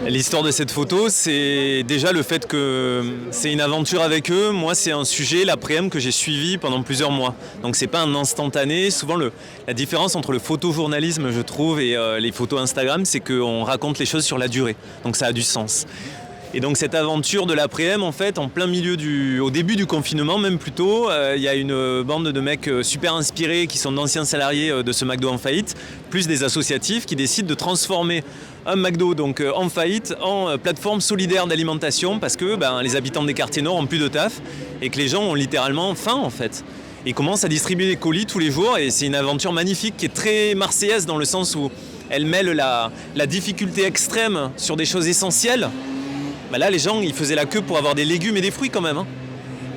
L'histoire de cette photo, c'est déjà le fait que c'est une aventure avec eux. Moi, c'est un sujet, l'après-midi, que j'ai suivi pendant plusieurs mois. Donc c'est pas un instantané. Souvent, la différence entre le photojournalisme, je trouve, et les photos Instagram, c'est qu'on raconte les choses sur la durée. Donc ça a du sens. Et donc cette aventure de l'après-midi, en fait, en plein milieu au début du confinement, même plus tôt, il y a une bande de mecs super inspirés qui sont d'anciens salariés de ce McDo en faillite, plus des associatifs qui décident de transformer un McDo donc en faillite en plateforme solidaire d'alimentation parce que les habitants des quartiers nord ont plus de taf et que les gens ont littéralement faim en fait. Ils commencent à distribuer des colis tous les jours et c'est une aventure magnifique qui est très marseillaise dans le sens où elle mêle la difficulté extrême sur des choses essentielles. Là, les gens, ils faisaient la queue pour avoir des légumes et des fruits quand même.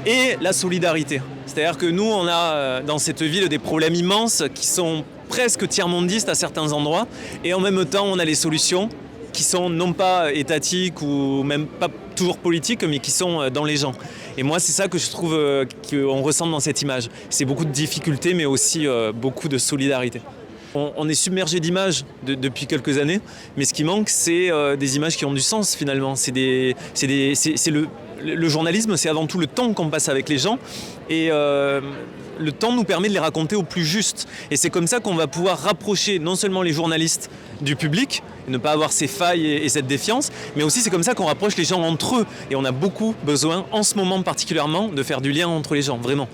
Et la solidarité. C'est-à-dire que nous, on a dans cette ville des problèmes immenses qui sont presque tiers-mondistes à certains endroits. Et en même temps, on a les solutions qui sont non pas étatiques ou même pas toujours politiques, mais qui sont dans les gens. Et moi, c'est ça que je trouve qu'on ressent dans cette image. C'est beaucoup de difficultés, mais aussi beaucoup de solidarité. On est submergé d'images depuis quelques années, mais ce qui manque, c'est des images qui ont du sens finalement. Le journalisme, c'est avant tout le temps qu'on passe avec les gens et le temps nous permet de les raconter au plus juste. Et c'est comme ça qu'on va pouvoir rapprocher non seulement les journalistes du public, et ne pas avoir ces failles et cette défiance, mais aussi c'est comme ça qu'on rapproche les gens entre eux. Et on a beaucoup besoin, en ce moment particulièrement, de faire du lien entre les gens, vraiment.